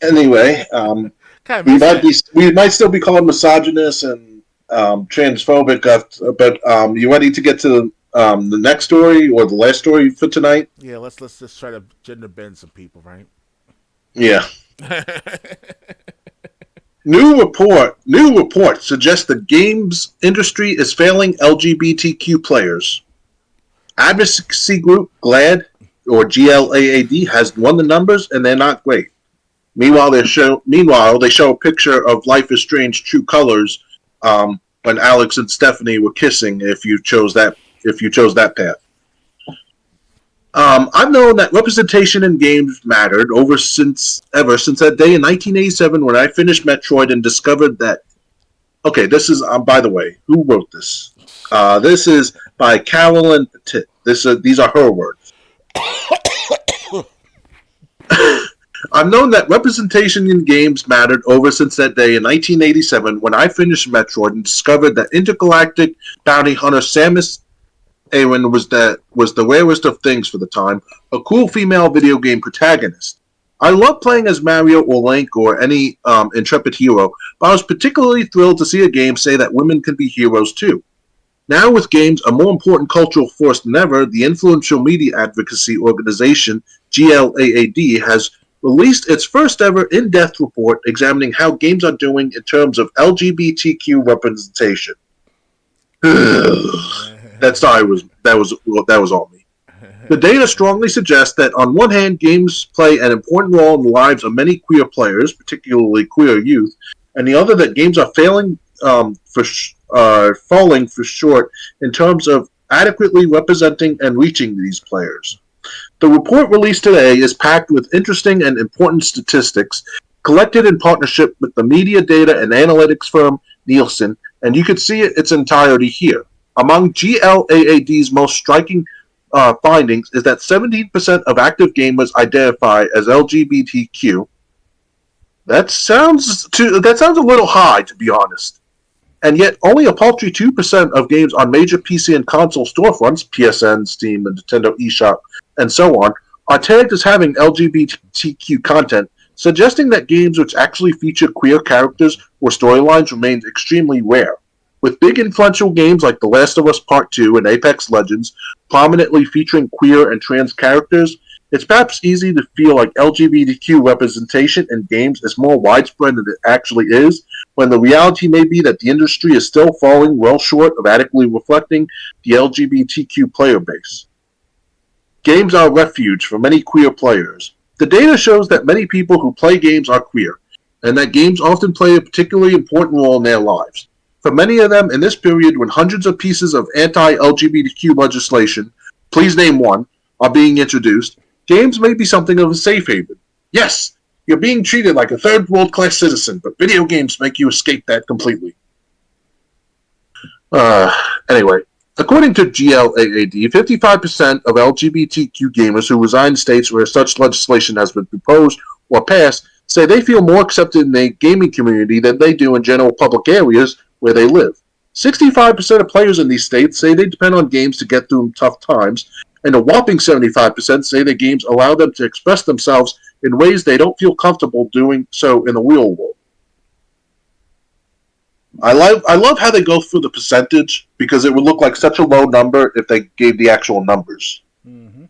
Anyway, Kind of miss that. we might still be called misogynist and transphobic, but you ready to get to the next story or the last story for tonight? Yeah, let's just try to gender bend some people, right? Yeah. Yeah, New report suggests the games industry is failing LGBTQ players. Advocacy group GLAAD has won the numbers and they're not great. Meanwhile, they show a picture of Life is Strange True Colors when Alex and Stephanie were kissing. If you chose that path, I've known that representation in games mattered ever since that day in 1987 when I finished Metroid and discovered that. Okay, this is by the way, who wrote this? This is by Carolyn Petit. These are her words. I've known that representation in games mattered over since that day in 1987 when I finished Metroid and discovered that intergalactic bounty hunter Samus Aran was the rarest of things for the time, a cool female video game protagonist. I love playing as Mario or Link or any intrepid hero, but I was particularly thrilled to see a game say that women can be heroes too. Now, with games a more important cultural force than ever, the influential media advocacy organization GLAAD has released its first ever in-depth report examining how games are doing in terms of LGBTQ representation. That was all me. The data strongly suggests that on one hand, games play an important role in the lives of many queer players, particularly queer youth, and the other that games are falling for short in terms of adequately representing and reaching these players. The report released today is packed with interesting and important statistics collected in partnership with the media data and analytics firm Nielsen, and you can see its entirety here. Among GLAAD's most striking findings is that 17% of active gamers identify as LGBTQ. That sounds a little high, to be honest. And yet, only a paltry 2% of games on major PC and console storefronts, PSN, Steam, and Nintendo eShop, and so on, are tagged as having LGBTQ content, suggesting that games which actually feature queer characters or storylines remain extremely rare. With big influential games like The Last of Us Part 2 and Apex Legends prominently featuring queer and trans characters, it's perhaps easy to feel like LGBTQ representation in games is more widespread than it actually is, when the reality may be that the industry is still falling well short of adequately reflecting the LGBTQ player base. Games are a refuge for many queer players. The data shows that many people who play games are queer, and that games often play a particularly important role in their lives. For many of them, in this period when hundreds of pieces of anti-LGBTQ legislation, please name one, are being introduced, games may be something of a safe haven. Yes, you're being treated like a third world class citizen, but video games make you escape that completely. Anyway, according to GLAAD, 55% of LGBTQ gamers who reside in states where such legislation has been proposed or passed say they feel more accepted in the gaming community than they do in general public areas where they live. 65% of players in these states say they depend on games to get through tough times, and a whopping 75% say that games allow them to express themselves in ways they don't feel comfortable doing so in the real world. I love how they go through the percentage because it would look like such a low number if they gave the actual numbers. hmm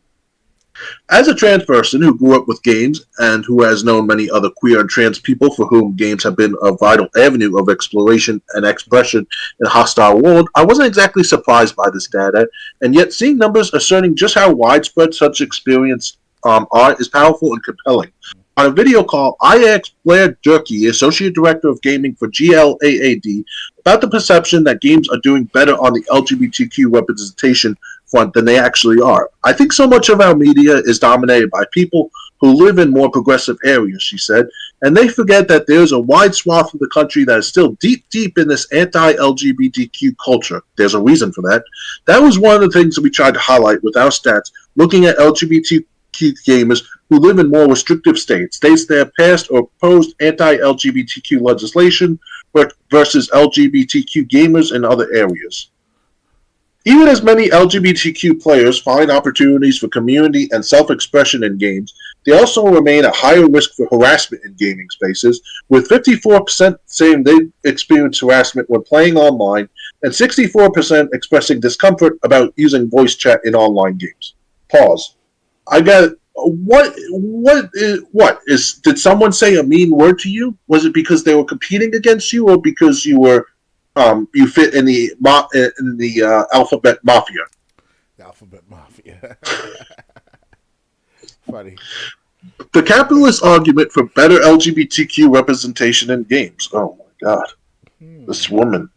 As a trans person who grew up with games and who has known many other queer and trans people for whom games have been a vital avenue of exploration and expression in a hostile world, I wasn't exactly surprised by this data, and yet seeing numbers asserting just how widespread such experience are is powerful and compelling. On a video call, I asked Blair Durkee, Associate Director of Gaming for GLAAD, about the perception that games are doing better on the LGBTQ representation front than they actually are. I think so much of our media is dominated by people who live in more progressive areas, she said, and they forget that there's a wide swath of the country that is still deep, deep in this anti-LGBTQ culture. There's a reason for that. That was one of the things that we tried to highlight with our stats, looking at LGBTQ gamers who live in more restrictive states that have passed or proposed anti-LGBTQ legislation versus LGBTQ gamers in other areas. Even as many LGBTQ players find opportunities for community and self-expression in games, They also remain at higher risk for harassment in gaming spaces, with 54% saying they experience harassment when playing online and 64% expressing discomfort about using voice chat in online games. Pause. I got what is did someone say a mean word to you? Was it because they were competing against you, or because you fit in the alphabet mafia? The alphabet mafia. Funny. The capitalist argument for better LGBTQ representation in games. Oh my god, this woman.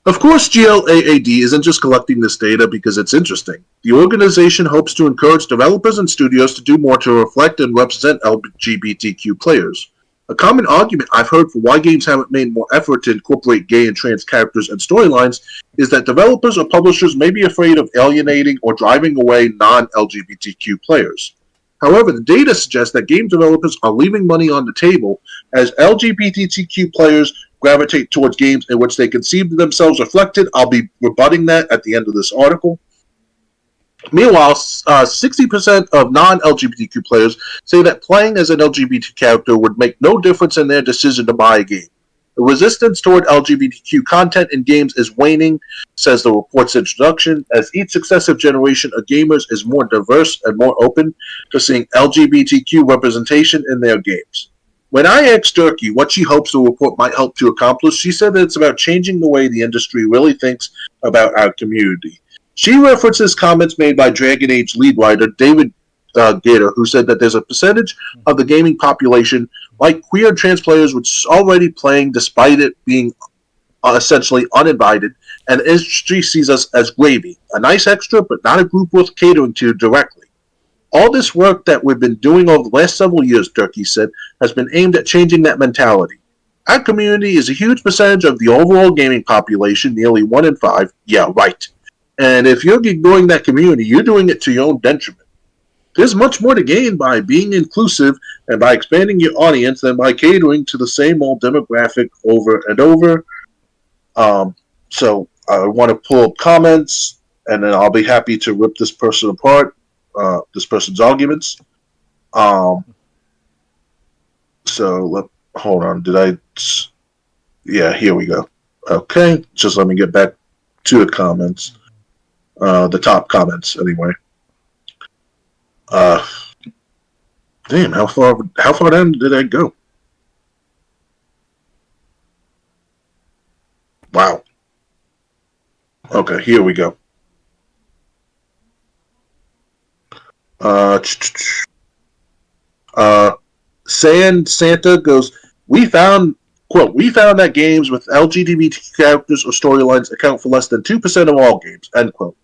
Of course, GLAAD isn't just collecting this data because it's interesting. The organization hopes to encourage developers and studios to do more to reflect and represent LGBTQ players. A common argument I've heard for why games haven't made more effort to incorporate gay and trans characters and storylines is that developers or publishers may be afraid of alienating or driving away non-LGBTQ players. However, the data suggests that game developers are leaving money on the table as LGBTQ players gravitate towards games in which they conceive themselves reflected. I'll be rebutting that at the end of this article. Meanwhile, 60% of non-LGBTQ players say that playing as an LGBT character would make no difference in their decision to buy a game. The resistance toward LGBTQ content in games is waning, says the report's introduction, as each successive generation of gamers is more diverse and more open to seeing LGBTQ representation in their games. When I asked Durkee what she hopes the report might help to accomplish, she said that it's about changing the way the industry really thinks about our community. She references comments made by Dragon Age lead writer David Gator, who said that there's a percentage of the gaming population, like queer and trans players, which is already playing despite it being essentially uninvited, and the industry sees us as gravy, a nice extra, but not a group worth catering to directly. All this work that we've been doing over the last several years, Durkee said, has been aimed at changing that mentality. Our community is a huge percentage of the overall gaming population, nearly 1 in 5. Yeah, right. And if you're ignoring that community, you're doing it to your own detriment. There's much more to gain by being inclusive and by expanding your audience than by catering to the same old demographic over and over. So I want to pull up comments, and then I'll be happy to rip this person apart, this person's arguments. Hold on. Yeah, here we go. Okay, just let me get back to the comments. The top comments, anyway. Damn, how far down did I go? Wow. Okay, here we go. Santa goes, we found that games with LGBT characters or storylines account for less than 2% of all games, end quote.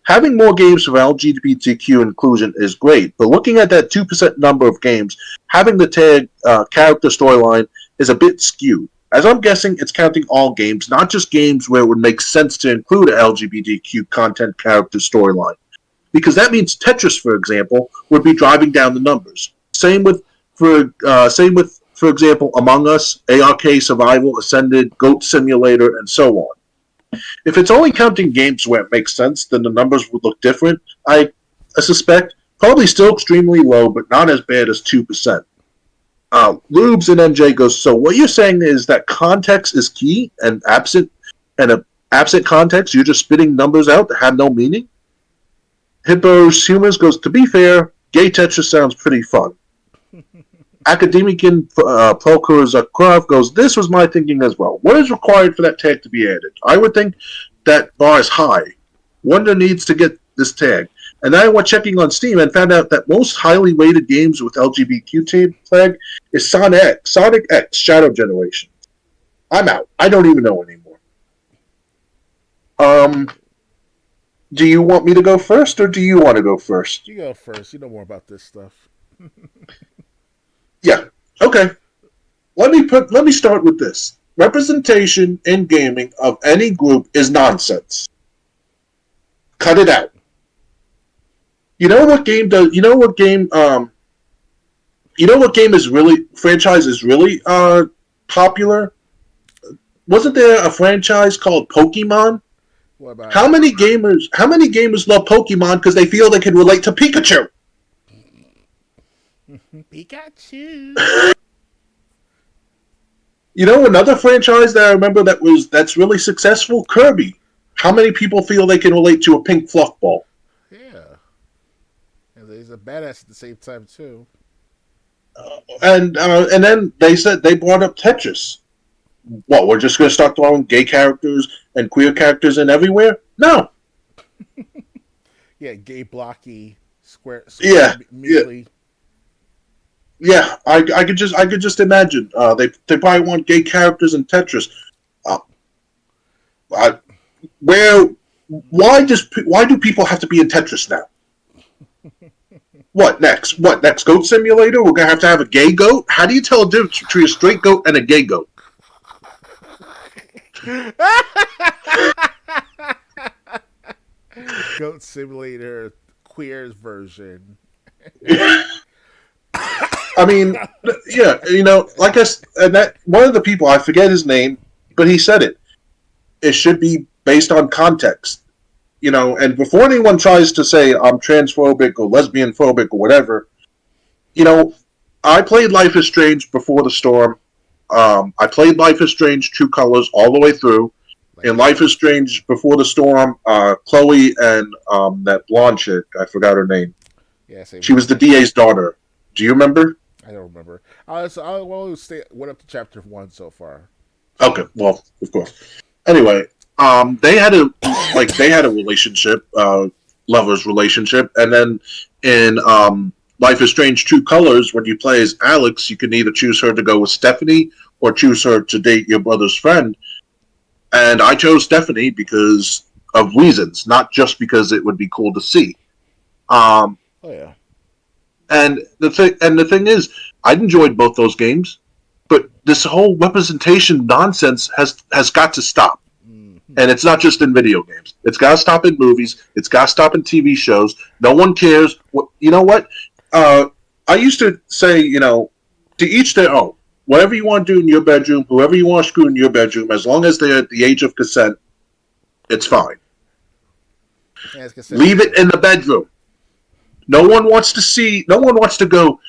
Having more games with LGBTQ inclusion is great, but looking at that 2% number of games, having the tag character storyline is a bit skewed. As I'm guessing, it's counting all games, not just games where it would make sense to include an LGBTQ content character storyline. Because that means Tetris, for example, would be driving down the numbers. Same with, for example, Among Us, ARK Survival, Ascended, Goat Simulator, and so on. If it's only counting games where it makes sense, then the numbers would look different. I suspect probably still extremely low, but not as bad as 2%. Lubes and MJ goes, so what you're saying is that context is key, and absent context, you're just spitting numbers out that have no meaning? Hippos Humans goes, to be fair, gay Tetris sounds pretty fun. Academician Prokurzakov goes, this was my thinking as well. What is required for that tag to be added? I would think that bar is high. Wonder needs to get this tag. And then I went checking on Steam and found out that most highly rated games with LGBTQ tag is Sonic X Shadow Generation. I'm out. I don't even know anymore. Do you want me to go first, or do you want to go first? You go first. You know more about this stuff. Yeah. Okay. Let me start with this. Representation in gaming of any group is nonsense. Cut it out. You know what game franchise is really popular? Wasn't there a franchise called Pokemon? What about How many gamers love Pokemon because they feel they can relate to Pikachu? Pikachu. You know, another franchise that I remember that's really successful, Kirby. How many people feel they can relate to a pink fluff ball? Yeah, and he's a badass at the same time too. And then they said they brought up Tetris. What, we're just going to start throwing gay characters and queer characters in everywhere? No. Yeah, gay blocky square Yeah, yeah, mealy. yeah. I could just imagine. They probably want gay characters in Tetris. Uh, I, where why do people have to be in Tetris now? What next? What next? Goat Simulator? We're gonna have a gay goat? How do you tell a difference between a straight goat and a gay goat? Goat Simulator queers version. I mean, yeah, you know, like and that one of the people, I forget his name, but he said it. It should be based on context, you know. And before anyone tries to say I'm transphobic or lesbian phobic or whatever, you know, I played Life is Strange before the storm. I played Life is Strange True Colors all the way through. Like In Life is Strange Before the Storm, Chloe and that blonde chick, I forgot her name. yeah, same She was here. the DA's daughter. Do you remember? I don't remember. I only went up to chapter 1 so far. Okay, well, of course. Anyway, they had a they had a relationship, lovers relationship, and then in Life is Strange True Colors, when you play as Alex, you can either choose her to go with Stephanie or choose her to date your brother's friend. And I chose Stephanie because of reasons, not just because it would be cool to see. Um, Oh yeah. and the thing is, I enjoyed both those games, but this whole representation nonsense has got to stop. Mm-hmm. And it's not just in video games. It's got to stop in movies. It's got to stop in TV shows. No one cares. You know what? Uh, I used to say, you know, to each their own. Whatever you want to do in your bedroom, whoever you want to screw in your bedroom, as long as they're at the age of consent, it's fine. Yeah, it's consent Leave it free. in the bedroom. No one wants to see. No one wants to go.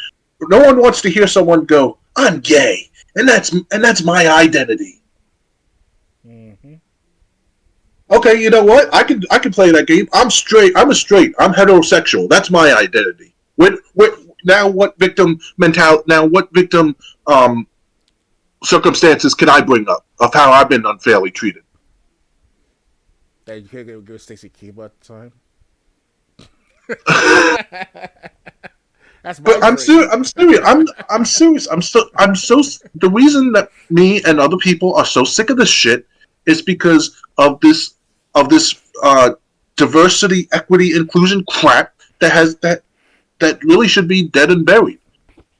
No one wants to hear someone go, "I'm gay," and that's my identity. Mm-hmm. Okay, you know what? I can play that game. I'm straight. I'm a straight. I'm heterosexual. That's my identity. Now what victim mental? Now what victim circumstances can I bring up of how I've been unfairly treated? That you can't give Stacy Kiba at the time. That's But my dream. I'm serious. I'm serious. I'm so. The reason that me and other people are so sick of this shit is because of this diversity, equity, inclusion crap that really should be dead and buried.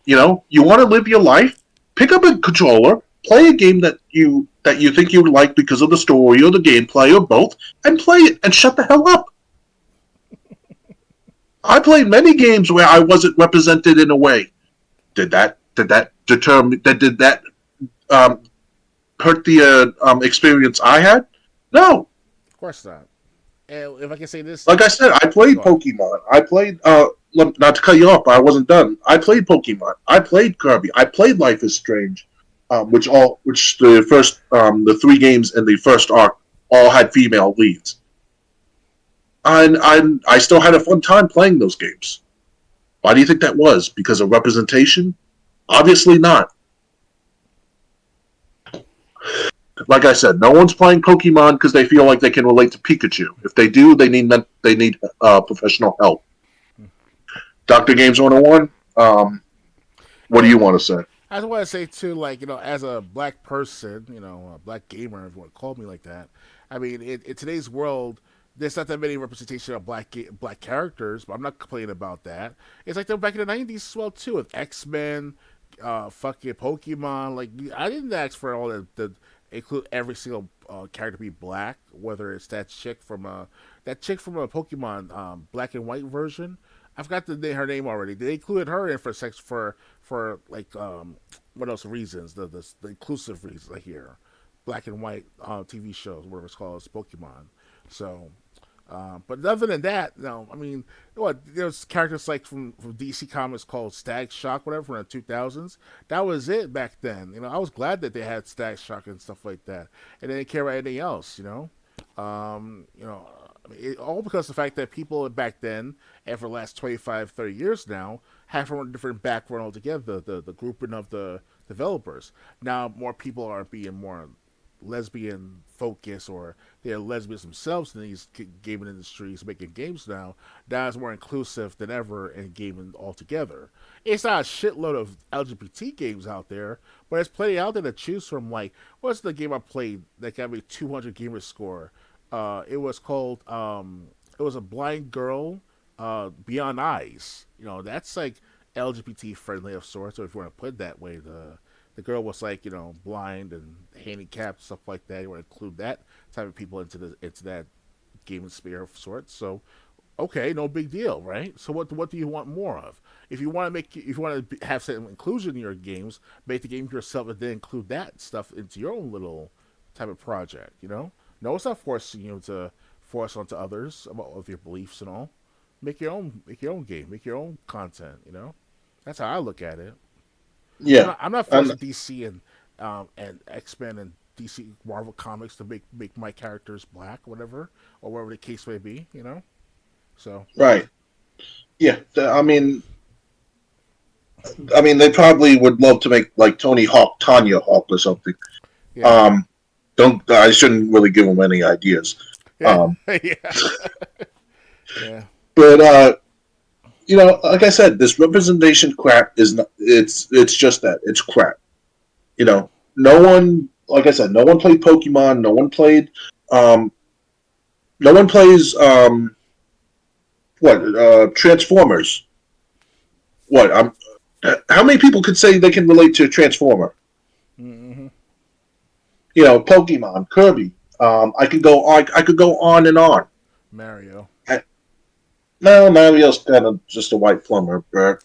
You know, you want to live your life, pick up a controller, play a game that you think you like because of the story or the gameplay or both, and play it and shut the hell up. I played many games where I wasn't represented in a way. Did that determine that did that um, hurt the experience I had? No. Of course not. And if I can say this, Like I said, I played go on. Pokemon. I played not to cut you off, but I wasn't done. I played Pokemon. I played Kirby. I played Life is Strange, which the three games in the first arc all had female leads. And I still had a fun time playing those games. Why do you think that was? Because of representation? Obviously not. Like I said, no one's playing Pokemon because they feel like they can relate to Pikachu. If they do, they need professional help. Doctor Games 101. What do Yeah, you want to say? I just want to say too, like as a black person, a black gamer, if you want to call me like that. I mean, in today's world, there's not that many representation of black characters, but I'm not complaining about that. It's like they're back in the '90s as well too, with X-Men, fucking Pokemon. Like I didn't ask for all the include every single character be black, whether it's that chick from a Pokemon black and white version. I forgot her name already. They included her in for sex for like what else reasons the inclusive reasons I hear black and white TV shows whatever it's called it's Pokemon. So But other than that, no. I mean, what there's characters like from DC Comics called Stag Shock, whatever, from the 2000s. That was it back then. I was glad that they had Stag Shock and stuff like that, and they didn't care about anything else. I mean, all because of the fact that people back then, and for the last 25, 30 years now, have from a different background altogether. The grouping of the developers. Now more people are being more lesbian focus, or they're lesbians themselves in these gaming industries making games now. Now it's more inclusive than ever in gaming altogether. It's not a shitload of LGBT games out there, but there's plenty out there to choose from. Like, what's the game I played that got me 200 gamer score? It was called it was a blind girl, Beyond Eyes. That's like LGBT friendly of sorts, or if you want to put it that way. The girl was like, blind and handicapped, stuff like that. You want to include that type of people into that gaming sphere of sorts. So okay, no big deal, right? So what do you want more of? If you want to have some inclusion in your games, make the game yourself and then include that stuff into your own little type of project. No, it's not forcing you to force onto others about of your beliefs and all. Make your own game, make your own content. That's how I look at it. Yeah, I'm not and forcing DC and X Men and DC Marvel comics to make my characters black, whatever, or whatever the case may be. So right. Yeah, I mean, they probably would love to make like Tony Hawk, Tanya Hawk, or something. yeah, Um, don't I shouldn't really give them any ideas. yeah, Um, yeah, yeah. but like I said, this representation crap is not. It's just that it's crap. No one, like I said, no one played Pokemon. Um, no one plays Transformers. What? How many people could say they can relate to a Transformer? Mm-hmm. Pokemon, Kirby. I could go on and on. Mario. I, no, Mario's kind of just a white plumber, but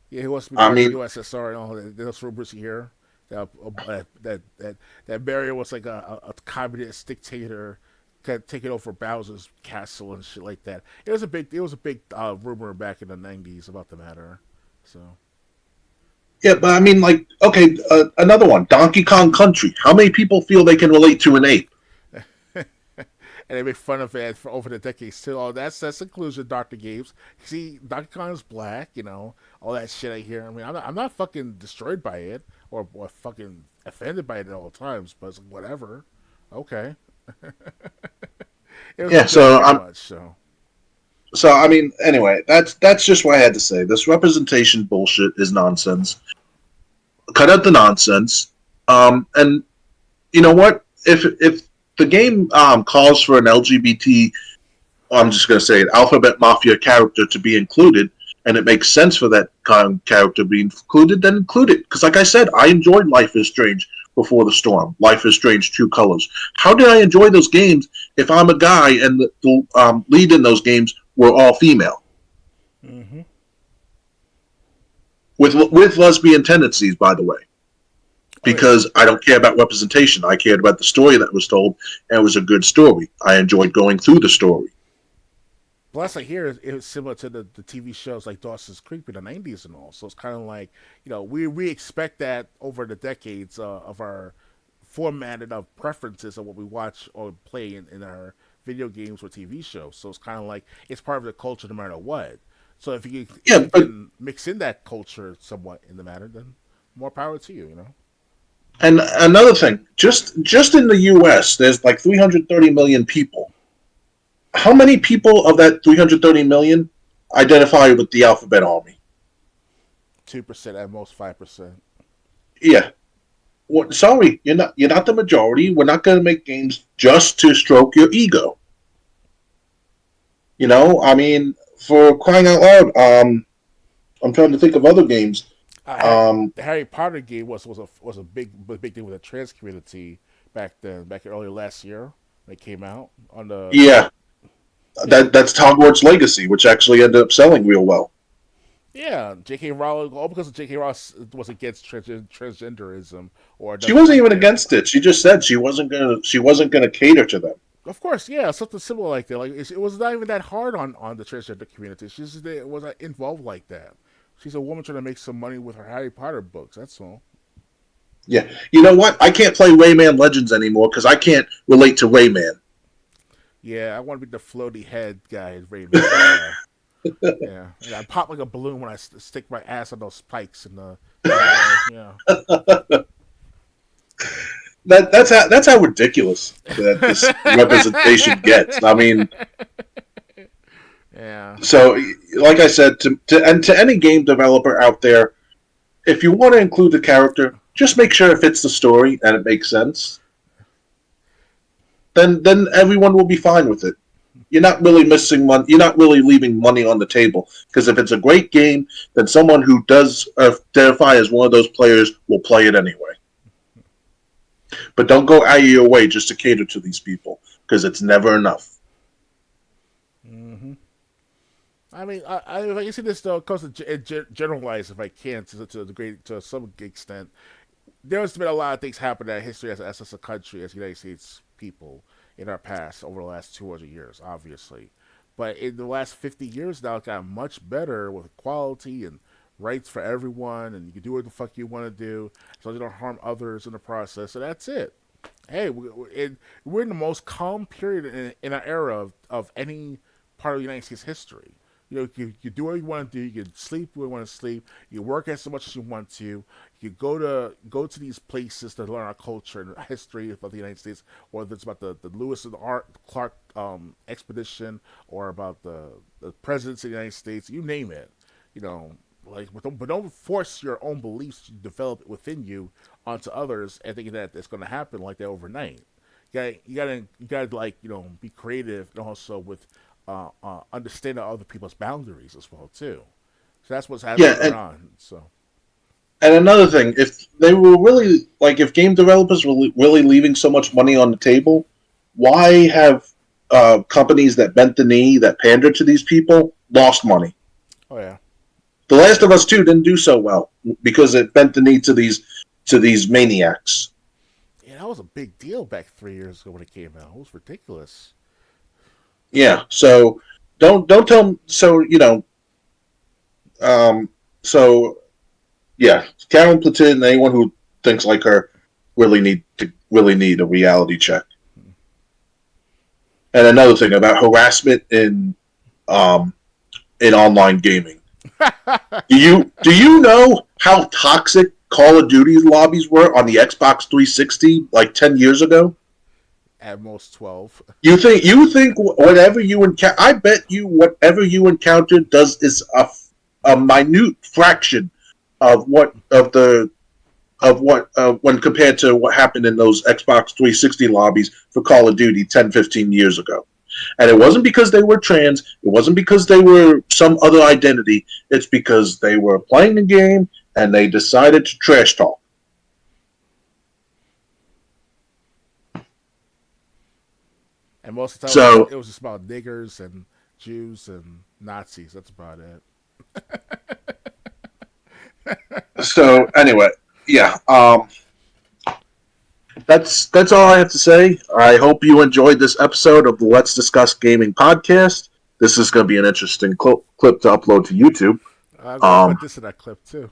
Yeah, he wants to be I part of the mean, USSR and all that. Those rumors here that Mario was like a communist dictator, taking over Bowser's castle and shit like that. It was a big rumor back in the '90s about the matter. So yeah, but I mean, like, okay, another one, Donkey Kong Country. How many people feel they can relate to an ape? and they make fun of it for over the decades too. Oh, that's inclusion, Doctor Games. See, Donkey Kong is black. All that shit I hear. I mean, I'm not fucking destroyed by it or fucking offended by it at all times. But it's like, whatever. Okay, it was a Yeah, bit too much. so I mean, anyway, that's just what I had to say. This representation bullshit is nonsense. Cut out the nonsense. And you know what? If the game calls for an LGBT, I'm just going to say it, Alphabet Mafia character to be included, and it makes sense for that kind of character to be included, then include it. Because, like I said, I enjoyed Life is Strange Before the Storm, Life is Strange True Colors. How did I enjoy those games if I'm a guy and the lead in those games were all female Mm-hmm. with lesbian tendencies, by the way? Oh yeah. Because I don't care about representation. I cared about the story that was told, and it was a good story. I enjoyed going through the story. Plus, I hear it's similar to the TV shows like Dawson's Creek in the '90s and all. So it's kind of like we expect that over the decades of our formatted of preferences of what we watch or play in our video games or TV shows. So it's kind of like it's part of the culture no matter what. So if Yeah, you but can mix in that culture somewhat in the matter, then more power to you. and another thing, just in the U.S., there's like 330 million people. How many people of that 330 million identify with the Alphabet Army? 2% at most 5%. Yeah. Well, sorry, you're not the majority. We're not going to make games just to stroke your ego. I mean, for crying out loud, I'm trying to think of other games. Um, The Harry Potter game was a big thing with the trans community back then, back earlier last year when it came out on the yeah, yeah that's Hogwarts Legacy, which actually ended up selling real well. yeah J.K. Rowling, all because of J.K. Rowling was against transgenderism or She doesn't wasn't like even it. against it. She just said she wasn't gonna cater to them. Of course, yeah, something similar like that. Like it was not even that hard on the transgender community. She just it wasn't involved like that. She's a woman trying to make some money with her Harry Potter books. That's all. Yeah. You know what? I can't play Rayman Legends anymore because I can't relate to Rayman. Yeah, I want to be the floaty head guy in Rayman. Yeah, yeah. And I pop like a balloon when I stick my ass on those spikes in the way. Yeah, That's how ridiculous that this representation gets. I mean, yeah. so like I said, to any game developer out there, if you want to include the character, just make sure it fits the story and it makes sense. Then everyone will be fine with it. You're not really missing money. You're not really leaving money on the table because if it's a great game, then someone who does identify as one of those players will play it anyway. But don't go out of your way just to cater to these people because it's never enough. Hmm. I mean, if I can see this though, of course, generalize if I can to the great to some extent. There's been a lot of things happen in history as a country, as United States people in our past over the last 200 years, obviously. But in the last 50 years now, it's gotten much better with equality and rights for everyone, and you can do what the fuck you want to do, so you don't harm others in the process, and that's it. Hey, we're in the most calm period in our era of any part of the United States history. You know, you do what you want to do. You can sleep when you want to sleep. You work as much as you want to. You go to these places to learn our culture and history about the United States, whether it's about the Lewis and Clark expedition or about the presidents of the United States. You name it. You know, like but don't force your own beliefs to develop within you onto others and thinking that it's going to happen like that overnight. You gotta like be creative and also with understanding other people's boundaries as well too. So that's what's happening Yeah, going on. So and another thing, if they were really like, if game developers were really leaving so much money on the table, why have companies that bent the knee, that pander to these people, lost money? oh yeah, The Last of Us 2 didn't do so well because it bent the knee to these maniacs. yeah, that was a big deal back 3 years ago when it came out. It was ridiculous. Yeah, so don't tell them. So um, so yeah, Karen Platin and anyone who thinks like her really need a reality check. And another thing about harassment um, in online gaming. Do you know how toxic Call of Duty lobbies were on the Xbox 360 like 10 years ago? At most 12. You think whatever you encounter? I bet you whatever you encounter does is a minute fraction of what when compared to what happened in those Xbox 360 lobbies for Call of Duty 10, 15 years ago. And it wasn't because they were trans. It wasn't because they were some other identity. It's because they were playing the game and they decided to trash talk. And most of the time So, it was just about niggers and Jews and Nazis. That's about it. so anyway, yeah. That's all I have to say. I hope you enjoyed this episode of the Let's Discuss Gaming podcast. This is going to be an interesting clip to upload to YouTube. I'm gonna Um, put this in that clip too.